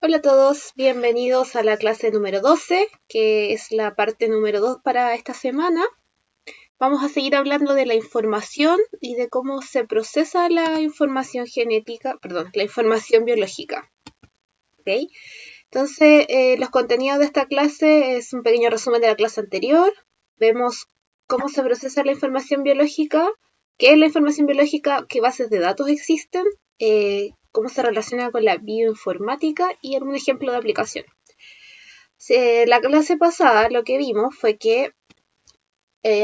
Hola a todos, bienvenidos a la clase número 12, que es la parte número 2 para esta semana. Vamos a seguir hablando de la información y de cómo se procesa la información genética, perdón, la información biológica. ¿Okay? Entonces, los contenidos de esta clase es un pequeño resumen de la clase anterior. Vemos cómo se procesa la información biológica, qué es la información biológica, qué bases de datos existen, cómo se relaciona con la bioinformática y algún ejemplo de aplicación. La clase pasada lo que vimos fue que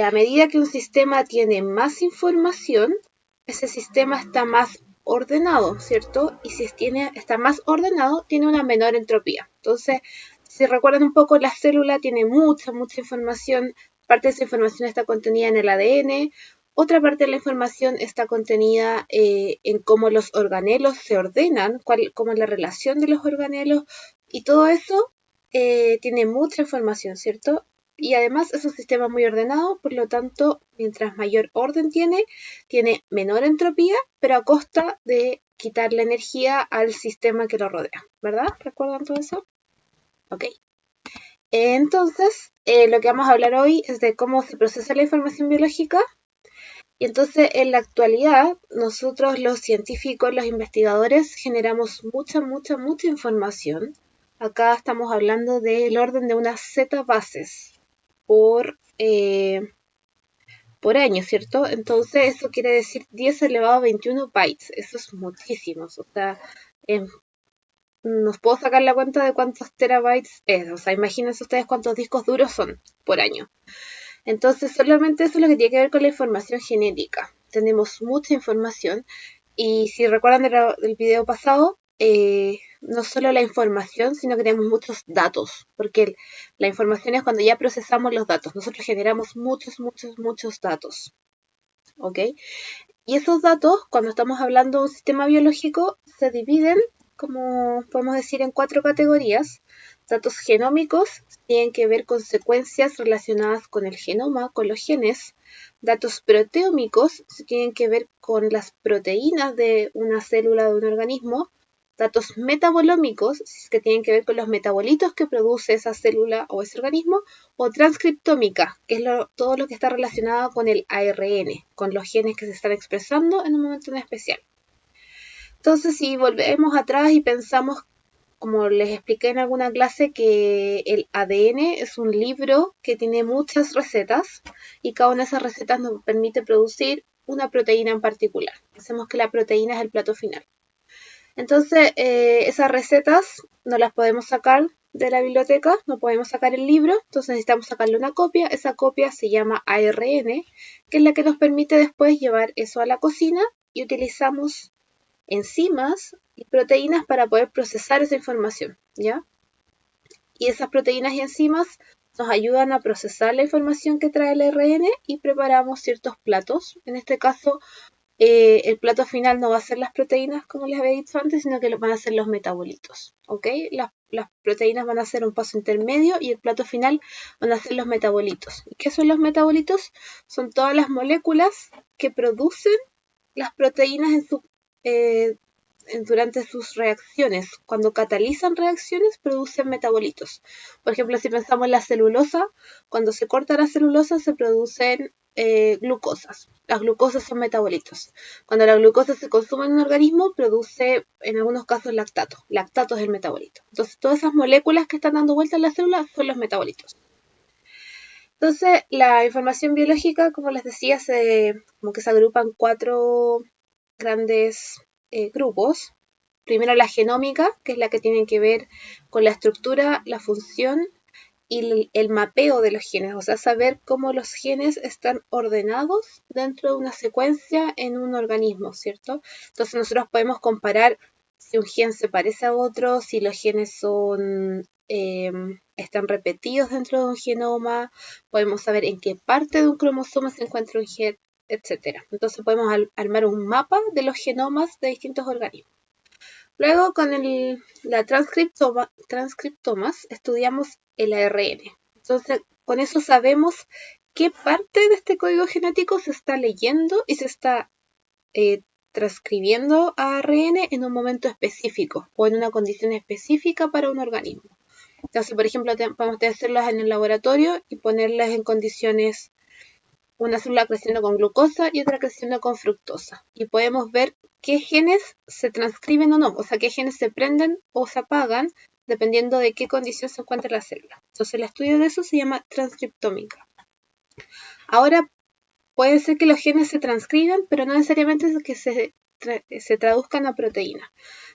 a medida que un sistema tiene más información, ese sistema está más ordenado, ¿cierto? Y si está más ordenado, tiene una menor entropía. Entonces, si recuerdan un poco, la célula tiene mucha información. Parte de esa información está contenida en el ADN. Otra parte de la información está contenida en cómo los organelos se ordenan, cómo es la relación de los organelos. Y todo eso tiene mucha información, ¿cierto? Y además es un sistema muy ordenado, por lo tanto, mientras mayor orden tiene menor entropía, pero a costa de quitarle energía al sistema que lo rodea, ¿verdad? ¿Recuerdan todo eso? Ok. Entonces, lo que vamos a hablar hoy es de cómo se procesa la información biológica. Y entonces, en la actualidad, nosotros los científicos, los investigadores, generamos mucha información. Acá estamos hablando del orden de unas Z bases por, por año, ¿cierto? Entonces eso quiere decir 10 elevado a 21 bytes. Eso es muchísimo. O sea, eh, nos puedo sacar la cuenta de cuántos terabytes es. O sea, imagínense ustedes cuántos discos duros son por año. Entonces solamente eso es lo que tiene que ver con la información genética. Tenemos mucha información y si recuerdan del video pasado, no solo la información, sino que tenemos muchos datos, porque la información es cuando ya procesamos los datos. Nosotros generamos muchos datos. ¿Ok? Y esos datos, cuando estamos hablando de un sistema biológico, se dividen, como podemos decir, en 4 categorías. Datos genómicos tienen que ver con secuencias relacionadas con el genoma, con los genes. Datos proteómicos tienen que ver con las proteínas de una célula de un organismo. Datos metabolómicos, que tienen que ver con los metabolitos que produce esa célula o ese organismo, o transcriptómica, que es todo lo que está relacionado con el ARN, con los genes que se están expresando en un momento en especial. Entonces, si volvemos atrás y pensamos, como les expliqué en alguna clase, que el ADN es un libro que tiene muchas recetas y cada una de esas recetas nos permite producir una proteína en particular. Hacemos que la proteína es el plato final. Entonces, esas recetas no las podemos sacar de la biblioteca, no podemos sacar el libro, entonces necesitamos sacarle una copia. Esa copia se llama ARN, que es la que nos permite después llevar eso a la cocina y utilizamos enzimas y proteínas para poder procesar esa información, ¿ya? Y esas proteínas y enzimas nos ayudan a procesar la información que trae el ARN y preparamos ciertos platos. En este caso, el plato final no va a ser las proteínas, como les había dicho antes, sino que van a ser los metabolitos, ¿ok? Las proteínas van a ser un paso intermedio y el plato final van a ser los metabolitos. ¿Y qué son los metabolitos? Son todas las moléculas que producen las proteínas eh, durante sus reacciones. Cuando catalizan reacciones, producen metabolitos. Por ejemplo, si pensamos en la celulosa, cuando se corta la celulosa se producen glucosas. Las glucosas son metabolitos. Cuando la glucosa se consume en un organismo, produce en algunos casos lactato. Lactato es el metabolito. Entonces, todas esas moléculas que están dando vuelta en la célula son los metabolitos. Entonces, la información biológica, como les decía, como que se agrupa en 4 grandes grupos. Primero la genómica, que es la que tiene que ver con la estructura, la función y el mapeo de los genes, o sea, saber cómo los genes están ordenados dentro de una secuencia en un organismo, ¿cierto? Entonces nosotros podemos comparar si un gen se parece a otro, si los genes están repetidos dentro de un genoma, podemos saber en qué parte de un cromosoma se encuentra un gen, etcétera. Entonces podemos armar un mapa de los genomas de distintos organismos. Luego, con la transcriptomas, estudiamos el ARN. Entonces, con eso sabemos qué parte de este código genético se está leyendo y se está transcribiendo ARN en un momento específico o en una condición específica para un organismo. Entonces, por ejemplo, podemos hacerlas en el laboratorio y ponerlas en condiciones, una célula creciendo con glucosa y otra creciendo con fructosa. Y podemos ver qué genes se transcriben o no, o sea, qué genes se prenden o se apagan dependiendo de qué condición se encuentra la célula. Entonces, el estudio de eso se llama transcriptómica. Ahora, puede ser que los genes se transcriban, pero no necesariamente es que se traduzcan a proteínas.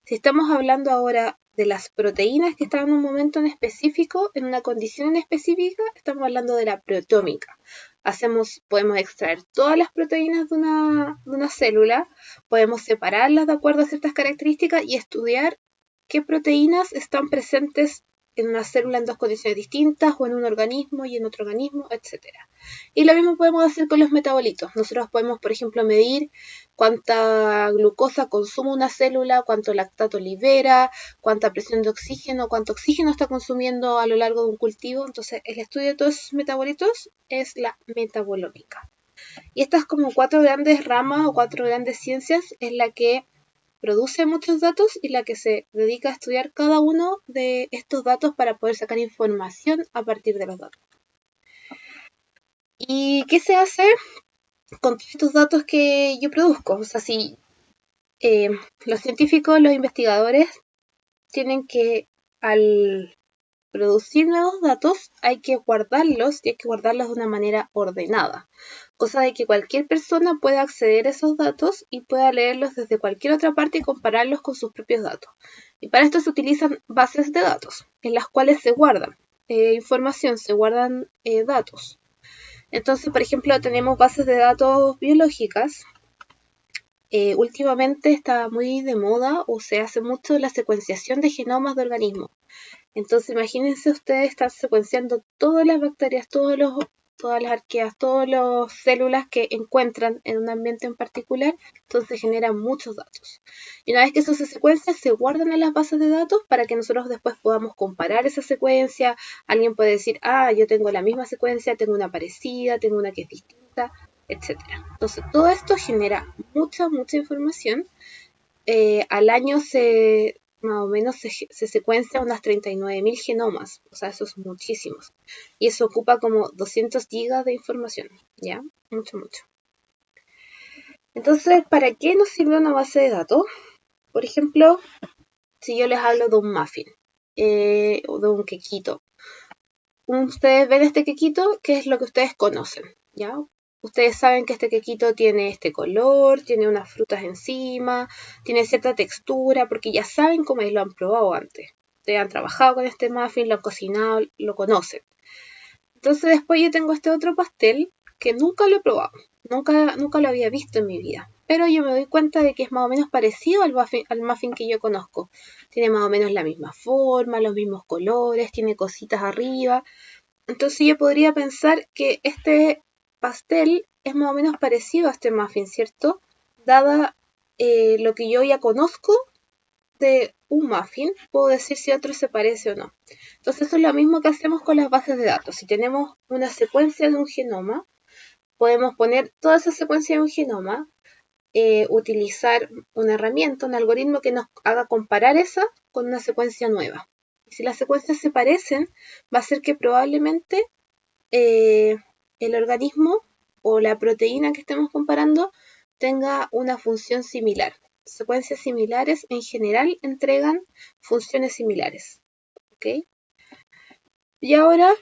Si estamos hablando ahora de las proteínas que están en un momento en específico, en una condición en específica, estamos hablando de la proteómica. Podemos extraer todas las proteínas de una célula, podemos separarlas de acuerdo a ciertas características y estudiar qué proteínas están presentes en una célula en dos condiciones distintas o en un organismo y en otro organismo, etc. Y lo mismo podemos hacer con los metabolitos. Nosotros podemos, por ejemplo, medir cuánta glucosa consume una célula, cuánto lactato libera, cuánta presión de oxígeno, cuánto oxígeno está consumiendo a lo largo de un cultivo. Entonces, el estudio de todos esos metabolitos es la metabolómica. Y estas como 4 grandes ramas o 4 grandes ciencias es la que produce muchos datos y la que se dedica a estudiar cada uno de estos datos para poder sacar información a partir de los datos. ¿Y qué se hace con todos estos datos que yo produzco? O sea, si los científicos, los investigadores, tienen que, al producir nuevos datos, hay que guardarlos y hay que guardarlos de una manera ordenada, cosa de que cualquier persona pueda acceder a esos datos y pueda leerlos desde cualquier otra parte y compararlos con sus propios datos. Y para esto se utilizan bases de datos, en las cuales se guardan información, se guardan datos. Entonces, por ejemplo, tenemos bases de datos biológicas. Últimamente está muy de moda o se hace mucho la secuenciación de genomas de organismos. Entonces, imagínense ustedes estar secuenciando todas las bacterias, todas las arqueas, todas las células que encuentran en un ambiente en particular, entonces generan muchos datos. Y una vez que eso se secuencia, se guardan en las bases de datos para que nosotros después podamos comparar esa secuencia. Alguien puede decir, yo tengo la misma secuencia, tengo una parecida, tengo una que es distinta, etc. Entonces, todo esto genera mucha información. Al año más o menos se secuencia unas 39.000 genomas, o sea, eso es muchísimos. Y eso ocupa como 200 gigas de información, ¿ya? Mucho. Entonces, ¿para qué nos sirve una base de datos? Por ejemplo, si yo les hablo de un muffin o de un quequito. Ustedes ven este quequito, ¿qué es lo que ustedes conocen? ¿Ya? Ustedes saben que este quequito tiene este color, tiene unas frutas encima, tiene cierta textura, porque ya saben cómo es, lo han probado antes. Ustedes han trabajado con este muffin, lo han cocinado, lo conocen. Entonces después yo tengo este otro pastel que nunca lo he probado, nunca lo había visto en mi vida. Pero yo me doy cuenta de que es más o menos parecido al muffin que yo conozco. Tiene más o menos la misma forma, los mismos colores, tiene cositas arriba. Entonces yo podría pensar que este pastel es más o menos parecido a este muffin, ¿cierto? Dada lo que yo ya conozco de un muffin, puedo decir si otro se parece o no. Entonces eso es lo mismo que hacemos con las bases de datos. Si tenemos una secuencia de un genoma, podemos poner toda esa secuencia de un genoma, utilizar una herramienta, un algoritmo que nos haga comparar esa con una secuencia nueva. Y si las secuencias se parecen, va a ser que probablemente el organismo o la proteína que estemos comparando tenga una función similar. Secuencias similares en general entregan funciones similares. ¿Ok? Y ahora,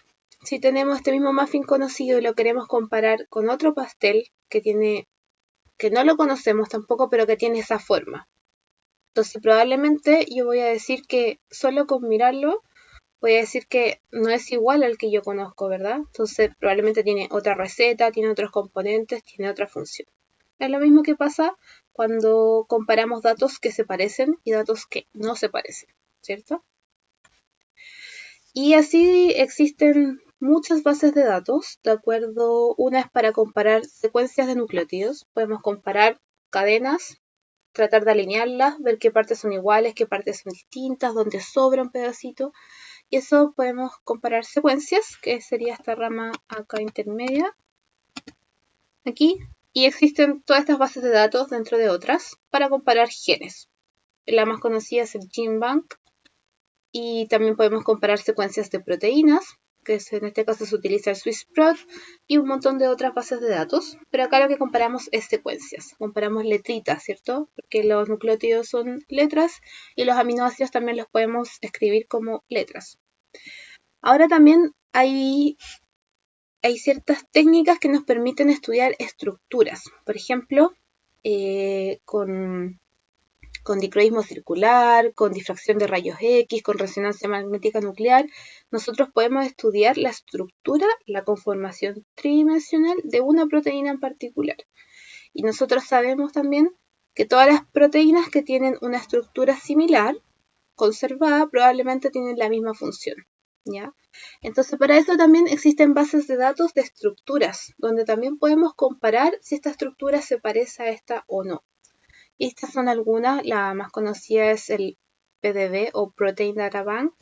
si tenemos este mismo muffin conocido y lo queremos comparar con otro pastel que no lo conocemos tampoco, pero que tiene esa forma. Entonces probablemente yo voy a decir que solo con mirarlo voy a decir que no es igual al que yo conozco, ¿verdad? Entonces probablemente tiene otra receta, tiene otros componentes, tiene otra función. Es lo mismo que pasa cuando comparamos datos que se parecen y datos que no se parecen, ¿cierto? Y así existen muchas bases de datos, ¿de acuerdo? Una es para comparar secuencias de nucleótidos. Podemos comparar cadenas, tratar de alinearlas, ver qué partes son iguales, qué partes son distintas, dónde sobra un pedacito. Y eso podemos comparar secuencias, que sería esta rama acá intermedia. Aquí Y existen todas estas bases de datos dentro de otras para comparar genes. La más conocida es el GenBank, y también podemos comparar secuencias de proteínas, que en este caso se utiliza el SwissProt, y un montón de otras bases de datos. Pero acá lo que comparamos es secuencias, comparamos letritas, ¿cierto? Porque los nucleótidos son letras y los aminoácidos también los podemos escribir como letras. Ahora también hay ciertas técnicas que nos permiten estudiar estructuras. Por ejemplo, con dicroísmo circular, con difracción de rayos X, con resonancia magnética nuclear, nosotros podemos estudiar la estructura, la conformación tridimensional de una proteína en particular. Y nosotros sabemos también que todas las proteínas que tienen una estructura similar, conservada, probablemente tienen la misma función. ¿Ya? Entonces, para eso también existen bases de datos de estructuras, donde también podemos comparar si esta estructura se parece a esta o no. Y estas son algunas, la más conocida es el PDB o Protein Data Bank,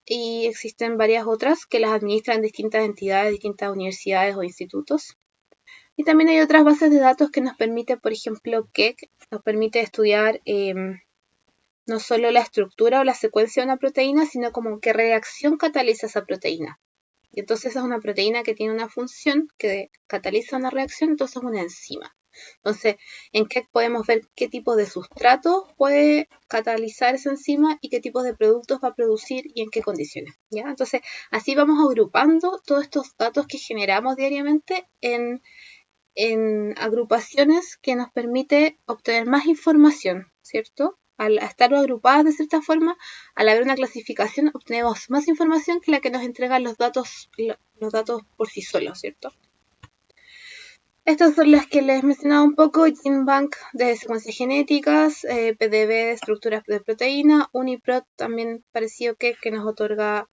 y existen varias otras que las administran distintas entidades, distintas universidades o institutos. Y también hay otras bases de datos que nos permiten, por ejemplo, Keck nos permite estudiar no solo la estructura o la secuencia de una proteína, sino como qué reacción cataliza esa proteína. Y entonces es una proteína que tiene una función que cataliza una reacción, entonces es una enzima. Entonces, en qué podemos ver qué tipo de sustrato puede catalizar esa enzima y qué tipo de productos va a producir y en qué condiciones. ¿Ya? Entonces, así vamos agrupando todos estos datos que generamos diariamente en agrupaciones que nos permite obtener más información, ¿cierto? Al estar agrupadas de cierta forma, al haber una clasificación, obtenemos más información que la que nos entregan los datos por sí solos, ¿cierto? Estas son las que les mencionaba un poco: GenBank de secuencias genéticas, PDB de estructuras de proteína, UniProt también parecido que nos otorga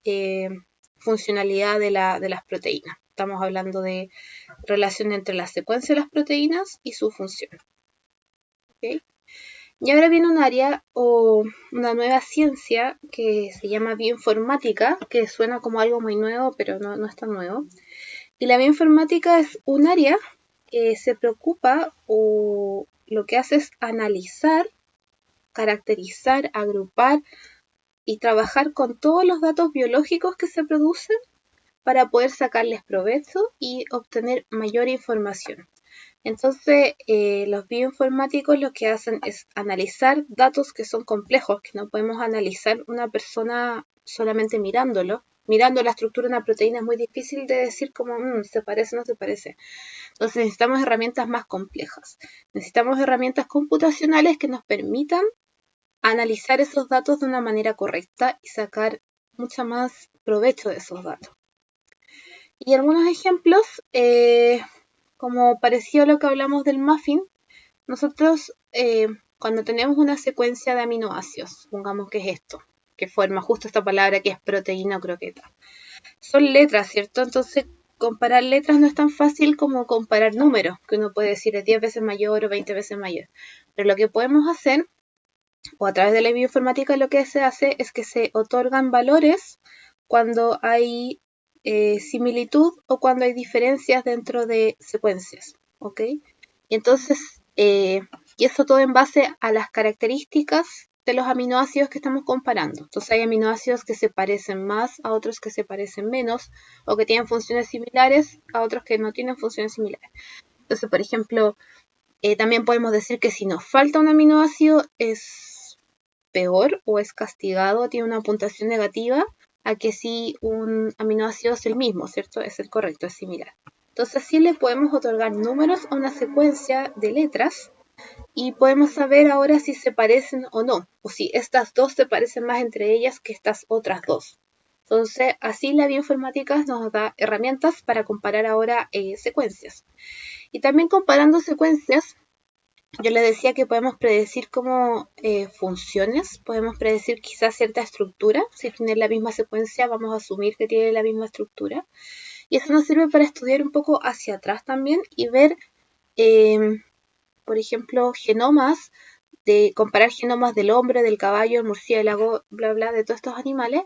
funcionalidad de las proteínas. Estamos hablando de relación entre la secuencia de las proteínas y su función. ¿Okay? Y ahora viene un área o una nueva ciencia que se llama bioinformática, que suena como algo muy nuevo, pero no es tan nuevo. Y la bioinformática es un área que se preocupa o lo que hace es analizar, caracterizar, agrupar y trabajar con todos los datos biológicos que se producen para poder sacarles provecho y obtener mayor información. Entonces, los bioinformáticos lo que hacen es analizar datos que son complejos, que no podemos analizar una persona solamente mirándolo. Mirando la estructura de una proteína es muy difícil de decir cómo se parece o no se parece. Entonces necesitamos herramientas más complejas. Necesitamos herramientas computacionales que nos permitan analizar esos datos de una manera correcta y sacar mucho más provecho de esos datos. Y algunos ejemplos, como parecido a lo que hablamos del muffin, nosotros cuando tenemos una secuencia de aminoácidos, pongamos que es esto, que forma justo esta palabra que es proteína o croqueta, son letras, ¿cierto? Entonces comparar letras no es tan fácil como comparar números, que uno puede decir es 10 veces mayor o 20 veces mayor. Pero lo que podemos hacer, o a través de la bioinformática lo que se hace es que se otorgan valores cuando hay similitud o cuando hay diferencias dentro de secuencias, ¿ok? Y entonces, y eso todo en base a las características de los aminoácidos que estamos comparando. Entonces hay aminoácidos que se parecen más a otros que se parecen menos, o que tienen funciones similares a otros que no tienen funciones similares. Entonces, por ejemplo, también podemos decir que si nos falta un aminoácido es peor o es castigado, tiene una puntuación negativa, a que si un aminoácido es el mismo, ¿cierto? Es el correcto, es similar. Entonces así le podemos otorgar números a una secuencia de letras y podemos saber ahora si se parecen o no, o si estas dos se parecen más entre ellas que estas otras dos. Entonces así la bioinformática nos da herramientas para comparar ahora secuencias. Y también comparando secuencias, yo les decía que podemos predecir como funciones, podemos predecir quizás cierta estructura. Si tiene la misma secuencia, vamos a asumir que tiene la misma estructura. Y eso nos sirve para estudiar un poco hacia atrás también y ver, por ejemplo, genomas, de comparar genomas del hombre, del caballo, el murciélago, bla, bla, de todos estos animales.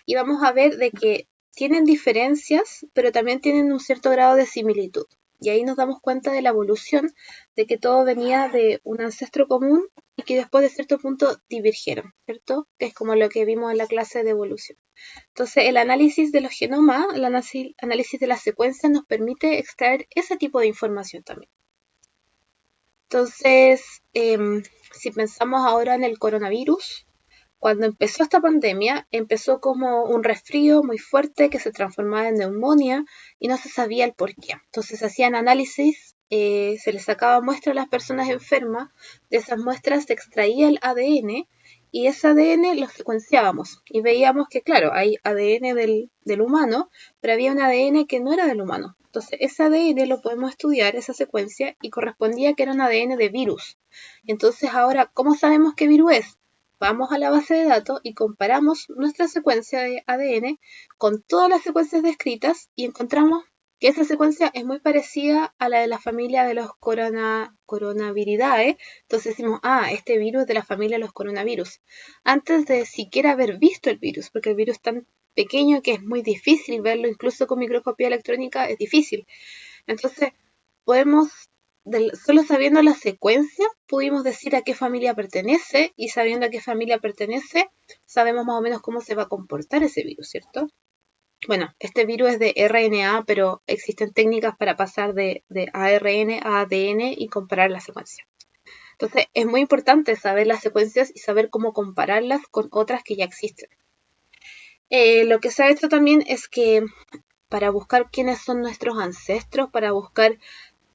Y vamos a ver de que tienen diferencias, pero también tienen un cierto grado de similitud. Y ahí nos damos cuenta de la evolución, de que todo venía de un ancestro común y que después de cierto punto divergieron, ¿cierto? Que es como lo que vimos en la clase de evolución. Entonces, el análisis de los genomas, el análisis de las secuencias nos permite extraer ese tipo de información también. Entonces, si pensamos ahora en el coronavirus, cuando empezó esta pandemia, empezó como un resfrío muy fuerte que se transformaba en neumonía y no se sabía el por qué. Entonces hacían análisis, se les sacaba muestras a las personas enfermas, de esas muestras se extraía el ADN y ese ADN lo secuenciábamos y veíamos que, claro, hay ADN del humano, pero había un ADN que no era del humano. Entonces ese ADN lo podemos estudiar, esa secuencia, y correspondía que era un ADN de virus. Entonces ahora, ¿cómo sabemos qué virus es? Vamos a la base de datos y comparamos nuestra secuencia de ADN con todas las secuencias descritas y encontramos que esa secuencia es muy parecida a la de la familia de los coronaviridae. Entonces decimos, este virus es de la familia de los coronavirus. Antes de siquiera haber visto el virus, porque el virus es tan pequeño que es muy difícil verlo, incluso con microscopía electrónica es difícil. Entonces, podemos, solo sabiendo la secuencia, pudimos decir a qué familia pertenece, y sabiendo a qué familia pertenece, sabemos más o menos cómo se va a comportar ese virus, ¿cierto? Bueno, este virus es de RNA, pero existen técnicas para pasar de ARN a ADN y comparar la secuencia. Entonces, es muy importante saber las secuencias y saber cómo compararlas con otras que ya existen. Lo que se ha hecho también es que para buscar quiénes son nuestros ancestros, para buscar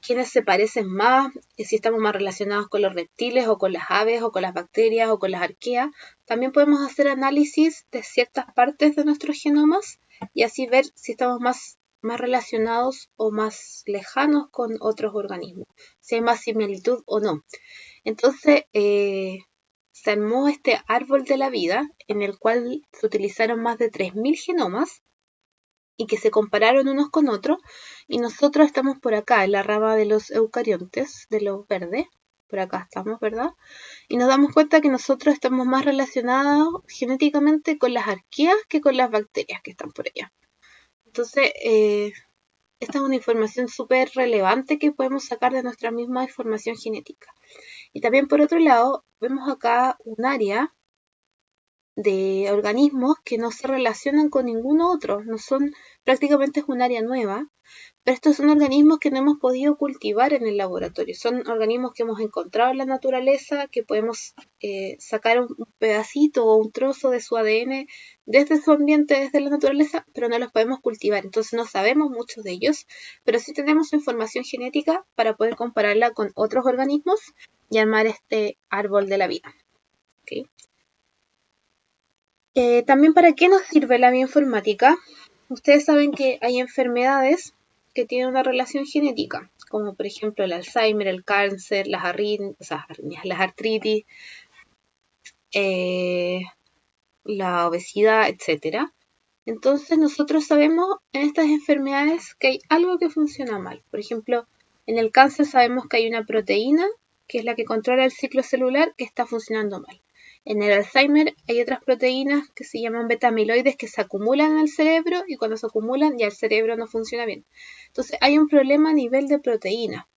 quiénes se parecen más, si estamos más relacionados con los reptiles o con las aves o con las bacterias o con las arqueas. También podemos hacer análisis de ciertas partes de nuestros genomas y así ver si estamos más relacionados o más lejanos con otros organismos, si hay más similitud o no. Entonces, se armó este árbol de la vida en el cual se utilizaron más de 3.000 genomas y que se compararon unos con otros, y nosotros estamos por acá, en la rama de los eucariontes, de los verdes, por acá estamos, ¿verdad? Y nos damos cuenta que nosotros estamos más relacionados genéticamente con las arqueas que con las bacterias que están por allá. Entonces, esta es una información súper relevante que podemos sacar de nuestra misma información genética. Y también, por otro lado, vemos acá un área de organismos que no se relacionan con ningún otro, no son, prácticamente es un área nueva, pero estos son organismos que no hemos podido cultivar en el laboratorio, son organismos que hemos encontrado en la naturaleza, que podemos sacar un pedacito o un trozo de su ADN desde su ambiente, desde la naturaleza, pero no los podemos cultivar, entonces no sabemos mucho de ellos, pero sí tenemos información genética para poder compararla con otros organismos y armar este árbol de la vida. ¿Okay? También, ¿para qué nos sirve la bioinformática? Ustedes saben que hay enfermedades que tienen una relación genética, como por ejemplo el Alzheimer, el cáncer, las artritis, la obesidad, etc. Entonces nosotros sabemos en estas enfermedades que hay algo que funciona mal. Por ejemplo, en el cáncer sabemos que hay una proteína, que es la que controla el ciclo celular, que está funcionando mal. En el Alzheimer hay otras proteínas que se llaman beta-amiloides que se acumulan en el cerebro, y cuando se acumulan ya el cerebro no funciona bien. Entonces hay un problema a nivel de proteína.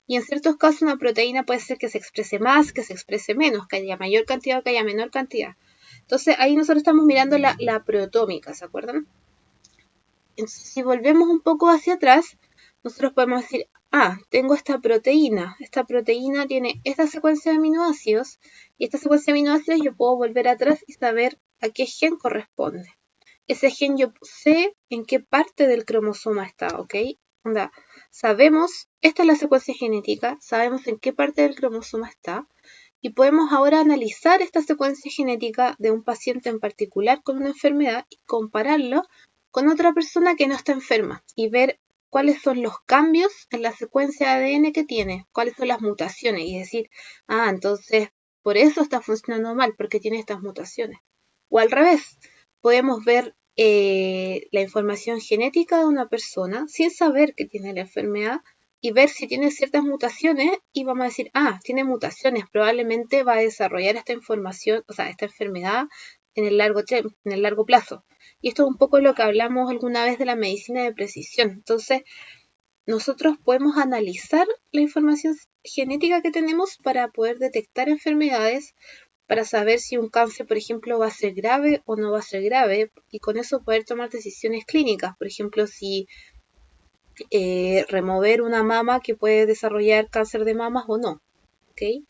Y en ciertos casos una proteína puede ser que se exprese más, que se exprese menos, que haya mayor cantidad o que haya menor cantidad. Entonces ahí nosotros estamos mirando la proteómica, ¿se acuerdan? Entonces, si volvemos un poco hacia atrás, nosotros podemos decir, tengo esta proteína tiene esta secuencia de aminoácidos, y esta secuencia de aminoácidos yo puedo volver atrás y saber a qué gen corresponde. Ese gen yo sé en qué parte del cromosoma está, ¿ok? Sabemos, esta es la secuencia genética, sabemos en qué parte del cromosoma está, y podemos ahora analizar esta secuencia genética de un paciente en particular con una enfermedad y compararlo con otra persona que no está enferma y ver cuáles son los cambios en la secuencia de ADN que tiene, cuáles son las mutaciones, y decir, entonces por eso está funcionando mal, porque tiene estas mutaciones. O al revés, podemos ver la información genética de una persona sin saber que tiene la enfermedad y ver si tiene ciertas mutaciones, y vamos a decir, tiene mutaciones, probablemente va a desarrollar esta información, o sea, esta enfermedad en el largo plazo. Y esto es un poco lo que hablamos alguna vez de la medicina de precisión. Entonces, nosotros podemos analizar la información genética que tenemos para poder detectar enfermedades, para saber si un cáncer, por ejemplo, va a ser grave o no va a ser grave, y con eso poder tomar decisiones clínicas. Por ejemplo, si remover una mama que puede desarrollar cáncer de mamas o no. ¿Okay?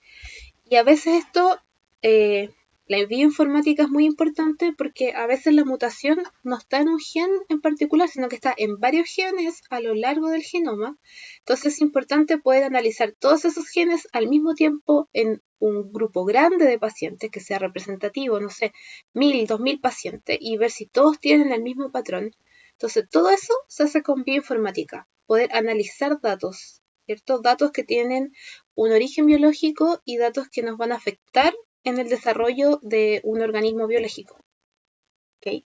Y a veces esto, la bioinformática es muy importante porque a veces la mutación no está en un gen en particular, sino que está en varios genes a lo largo del genoma. Entonces es importante poder analizar todos esos genes al mismo tiempo en un grupo grande de pacientes que sea representativo, no sé, 1000, 2000 pacientes, y ver si todos tienen el mismo patrón. Entonces todo eso se hace con bioinformática, poder analizar datos, ¿cierto? Datos que tienen un origen biológico y datos que nos van a afectar en el desarrollo de un organismo biológico. ¿Okay?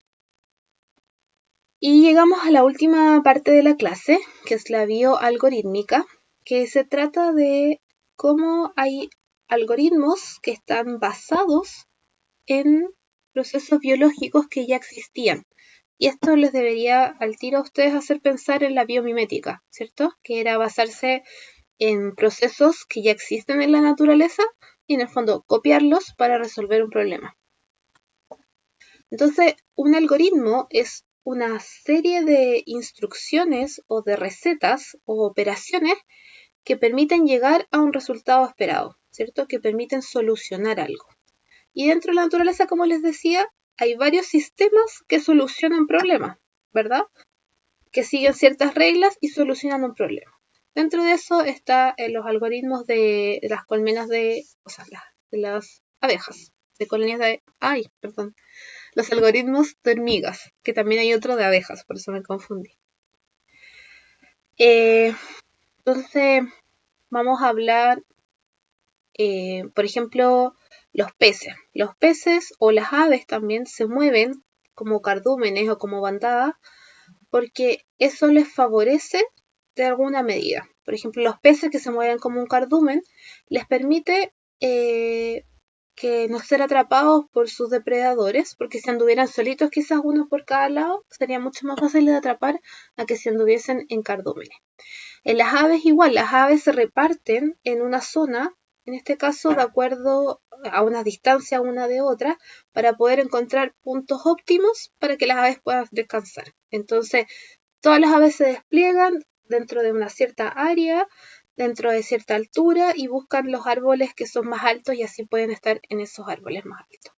Y llegamos a la última parte de la clase, que es la bioalgorítmica, que se trata de cómo hay algoritmos que están basados en procesos biológicos que ya existían. Y esto les debería al tiro a ustedes hacer pensar en la biomimética, ¿cierto? Que era basarse en procesos que ya existen en la naturaleza y en el fondo copiarlos para resolver un problema. Entonces, un algoritmo es una serie de instrucciones o de recetas o operaciones que permiten llegar a un resultado esperado, ¿cierto? Que permiten solucionar algo. Y dentro de la naturaleza, como les decía, hay varios sistemas que solucionan problemas, ¿verdad? Que siguen ciertas reglas y solucionan un problema. Dentro de eso está los algoritmos de las colmenas de las abejas, de colonias de... Ay, perdón. Los algoritmos de hormigas, que también hay otro de abejas, por eso me confundí. Entonces, vamos a hablar, por ejemplo, los peces. Los peces o las aves también se mueven como cardúmenes o como bandadas porque eso les favorece de alguna medida. Por ejemplo, los peces que se mueven como un cardumen les permite que no ser atrapados por sus depredadores, porque si anduvieran solitos, quizás uno por cada lado, sería mucho más fácil de atrapar a que si anduviesen en cardúmenes. En las aves igual, las aves se reparten en una zona, en este caso de acuerdo a una distancia una de otra, para poder encontrar puntos óptimos para que las aves puedan descansar. Entonces, todas las aves se despliegan dentro de una cierta área, dentro de cierta altura y buscan los árboles que son más altos y así pueden estar en esos árboles más altos.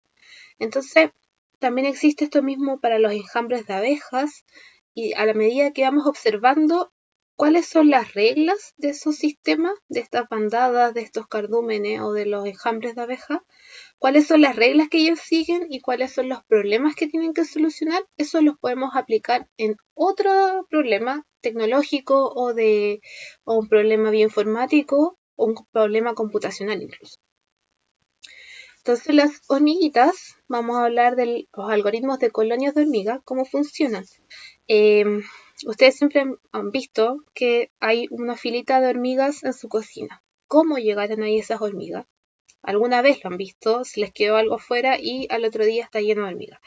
Entonces, también existe esto mismo para los enjambres de abejas y a la medida que vamos observando cuáles son las reglas de esos sistemas, de estas bandadas, de estos cardúmenes o de los enjambres de abejas, cuáles son las reglas que ellos siguen y cuáles son los problemas que tienen que solucionar, eso los podemos aplicar en otro problema tecnológico o un problema bioinformático o un problema computacional incluso. Entonces las hormiguitas, vamos a hablar de los algoritmos de colonias de hormigas, cómo funcionan. Ustedes siempre han visto que hay una filita de hormigas en su cocina. ¿Cómo llegaron ahí esas hormigas? Alguna vez lo han visto, se les quedó algo afuera y al otro día está lleno de hormigas.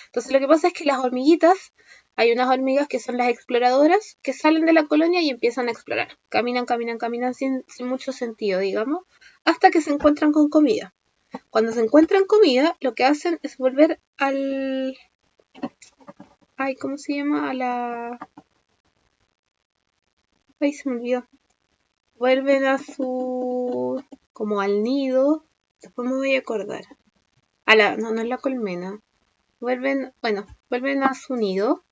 Entonces lo que pasa es que las hormiguitas, hay unas hormigas que son las exploradoras que salen de la colonia y empiezan a explorar. Caminan, caminan, caminan sin mucho sentido, digamos, hasta que se encuentran con comida. Cuando se encuentran comida, lo que hacen es volver al... Ay, ¿cómo se llama? A la... Ay, se me olvidó. Vuelven a su... como al nido. Después me voy a acordar. No, no es la colmena. Vuelven a su nido.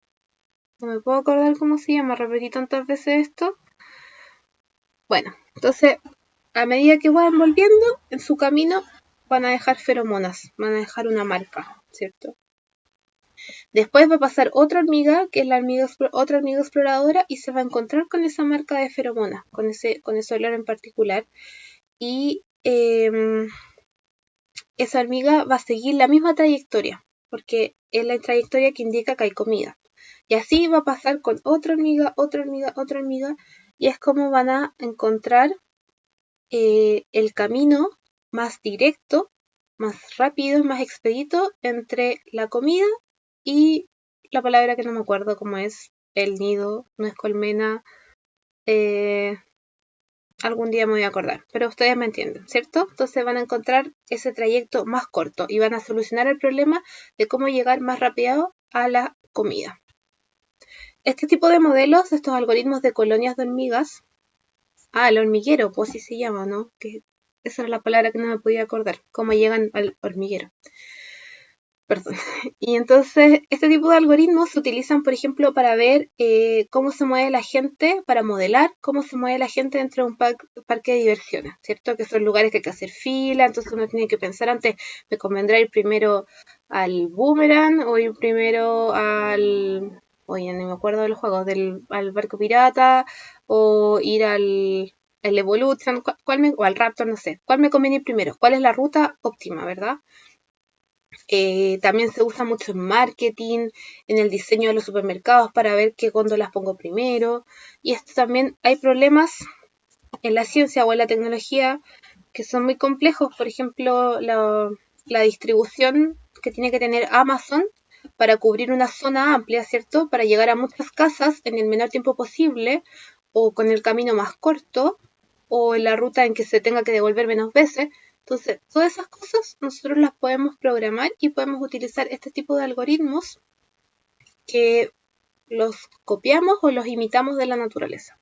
No me puedo acordar cómo se llama, repetí tantas veces esto. Bueno, entonces, a medida que van volviendo, en su camino van a dejar feromonas, van a dejar una marca, ¿cierto? Después va a pasar otra hormiga, que es otra hormiga exploradora, y se va a encontrar con esa marca de feromonas, con ese olor en particular. Y esa hormiga va a seguir la misma trayectoria, porque es la trayectoria que indica que hay comida. Y así va a pasar con otra hormiga, otra hormiga, otra hormiga, y es como van a encontrar el camino más directo, más rápido, más expedito entre la comida y la palabra que no me acuerdo cómo es, el nido, no es colmena, algún día me voy a acordar, pero ustedes me entienden, ¿cierto? Entonces van a encontrar ese trayecto más corto y van a solucionar el problema de cómo llegar más rápido a la comida. Este tipo de modelos, estos algoritmos de colonias de hormigas, el hormiguero, pues así se llama, ¿no? Que esa era la palabra que no me podía acordar, cómo llegan al hormiguero. Perdón. Y entonces, este tipo de algoritmos se utilizan, por ejemplo, para ver cómo se mueve la gente, para modelar cómo se mueve la gente dentro de un parque de diversiones, ¿cierto? Que son lugares que hay que hacer fila, entonces uno tiene que pensar antes, ¿me convendrá ir primero al Boomerang o ir primero al... Oye, no me acuerdo de los juegos, al barco pirata o ir al Evolution, o al Raptor, no sé. ¿Cuál me conviene ir primero? ¿Cuál es la ruta óptima, verdad? También se usa mucho en marketing, en el diseño de los supermercados para ver qué góndolas pongo primero. Y esto también hay problemas en la ciencia o en la tecnología que son muy complejos. Por ejemplo, la distribución que tiene que tener Amazon para cubrir una zona amplia, ¿cierto? Para llegar a muchas casas en el menor tiempo posible o con el camino más corto o en la ruta en que se tenga que devolver menos veces. Entonces, todas esas cosas nosotros las podemos programar y podemos utilizar este tipo de algoritmos que los copiamos o los imitamos de la naturaleza.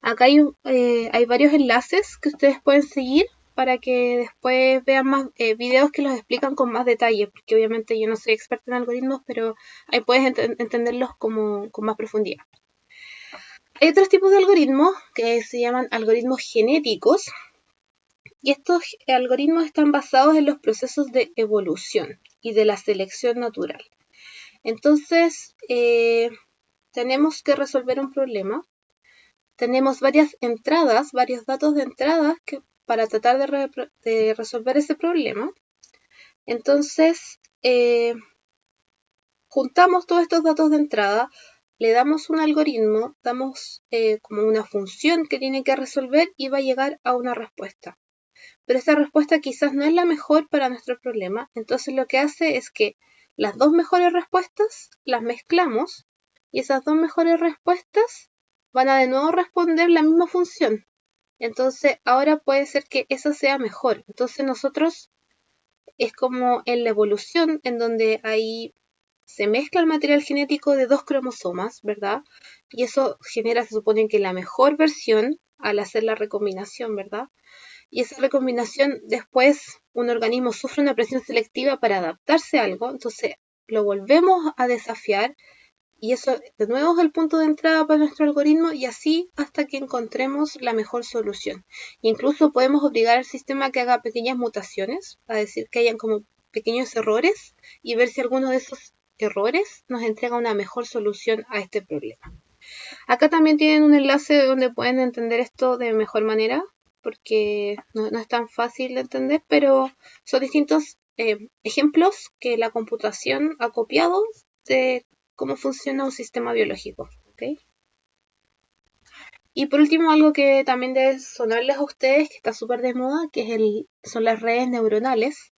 Acá hay varios enlaces que ustedes pueden seguir para que después vean más videos que los explican con más detalle, porque obviamente yo no soy experta en algoritmos, pero ahí puedes entenderlos con más profundidad. Hay otros tipos de algoritmos que se llaman algoritmos genéticos, y estos algoritmos están basados en los procesos de evolución y de la selección natural. Entonces, tenemos que resolver un problema. Tenemos varias entradas, varios datos de entrada para tratar de resolver ese problema. Entonces, juntamos todos estos datos de entrada, le damos un algoritmo, damos como una función que tiene que resolver y va a llegar a una respuesta. Pero esa respuesta quizás no es la mejor para nuestro problema. Entonces lo que hace es que las dos mejores respuestas las mezclamos y esas dos mejores respuestas van a de nuevo responder la misma función. Entonces ahora puede ser que esa sea mejor. Entonces nosotros es como en la evolución en donde ahí se mezcla el material genético de dos cromosomas, ¿verdad? Y eso genera, se supone que la mejor versión al hacer la recombinación, ¿verdad? Y esa recombinación después un organismo sufre una presión selectiva para adaptarse a algo, entonces lo volvemos a desafiar y eso de nuevo es el punto de entrada para nuestro algoritmo y así hasta que encontremos la mejor solución. Incluso podemos obligar al sistema a que haga pequeñas mutaciones, a decir que hayan como pequeños errores y ver si alguno de esos errores nos entrega una mejor solución a este problema. Acá también tienen un enlace donde pueden entender esto de mejor manera, porque no es tan fácil de entender, pero son distintos ejemplos que la computación ha copiado de cómo funciona un sistema biológico. ¿Okay? Y por último, algo que también debe sonarles a ustedes, que está súper de moda, que son las redes neuronales.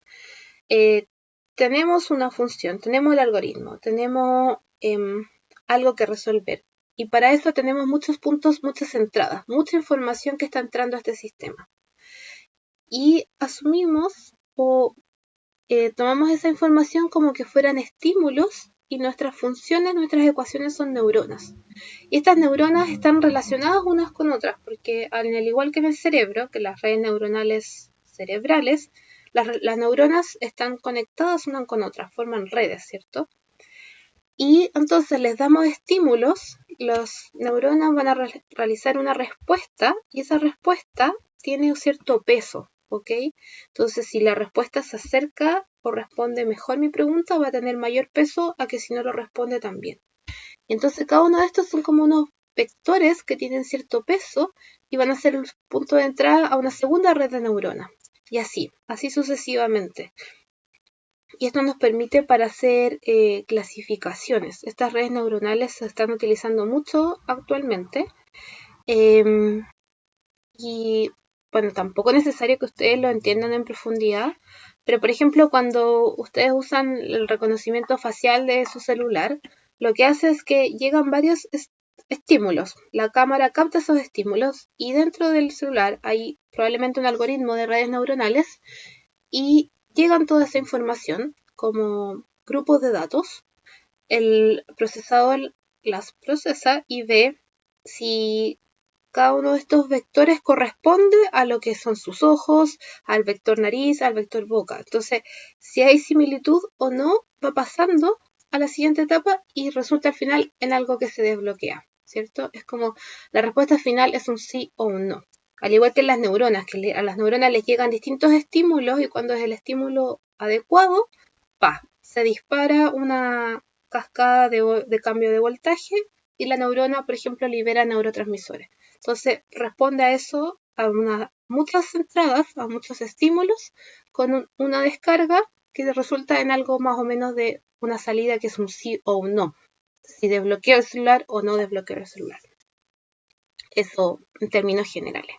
Tenemos una función, tenemos el algoritmo, tenemos algo que resolver. Y para eso tenemos muchos puntos, muchas entradas, mucha información que está entrando a este sistema. Y asumimos o tomamos esa información como que fueran estímulos y nuestras funciones, nuestras ecuaciones son neuronas. Y estas neuronas están relacionadas unas con otras, porque al igual que en el cerebro, que las redes neuronales cerebrales, las neuronas están conectadas unas con otras, forman redes, ¿cierto? Y entonces les damos estímulos, los neuronas van a realizar una respuesta y esa respuesta tiene un cierto peso, ¿ok? Entonces si la respuesta se acerca o responde mejor mi pregunta, va a tener mayor peso a que si no lo responde también. Entonces cada uno de estos son como unos vectores que tienen cierto peso y van a ser el punto de entrada a una segunda red de neuronas. Y así sucesivamente. Y esto nos permite para hacer clasificaciones. Estas redes neuronales se están utilizando mucho actualmente. Y bueno, tampoco es necesario que ustedes lo entiendan en profundidad. Pero por ejemplo, cuando ustedes usan el reconocimiento facial de su celular, lo que hace es que llegan varios estímulos. La cámara capta esos estímulos y dentro del celular hay probablemente un algoritmo de redes neuronales y llegan toda esa información como grupos de datos. El procesador las procesa y ve si cada uno de estos vectores corresponde a lo que son sus ojos, al vector nariz, al vector boca. Entonces, si hay similitud o no, va pasando a la siguiente etapa y resulta al final en algo que se desbloquea, ¿cierto? Es como la respuesta final es un sí o un no. Al igual que en las neuronas, que a las neuronas les llegan distintos estímulos y cuando es el estímulo adecuado, se dispara una cascada de cambio de voltaje y la neurona, por ejemplo, libera neurotransmisores. Entonces, responde a eso, a muchas entradas, a muchos estímulos, con una descarga que resulta en algo más o menos de una salida que es un sí o un no. Si desbloqueo el celular o no desbloqueo el celular. Eso en términos generales.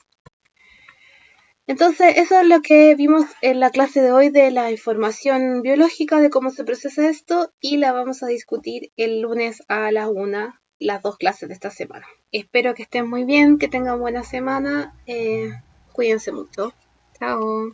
Entonces, eso es lo que vimos en la clase de hoy de la información biológica, de cómo se procesa esto, y la vamos a discutir el lunes a las 1, las 2 clases de esta semana. Espero que estén muy bien, que tengan buena semana. Cuídense mucho. Chao.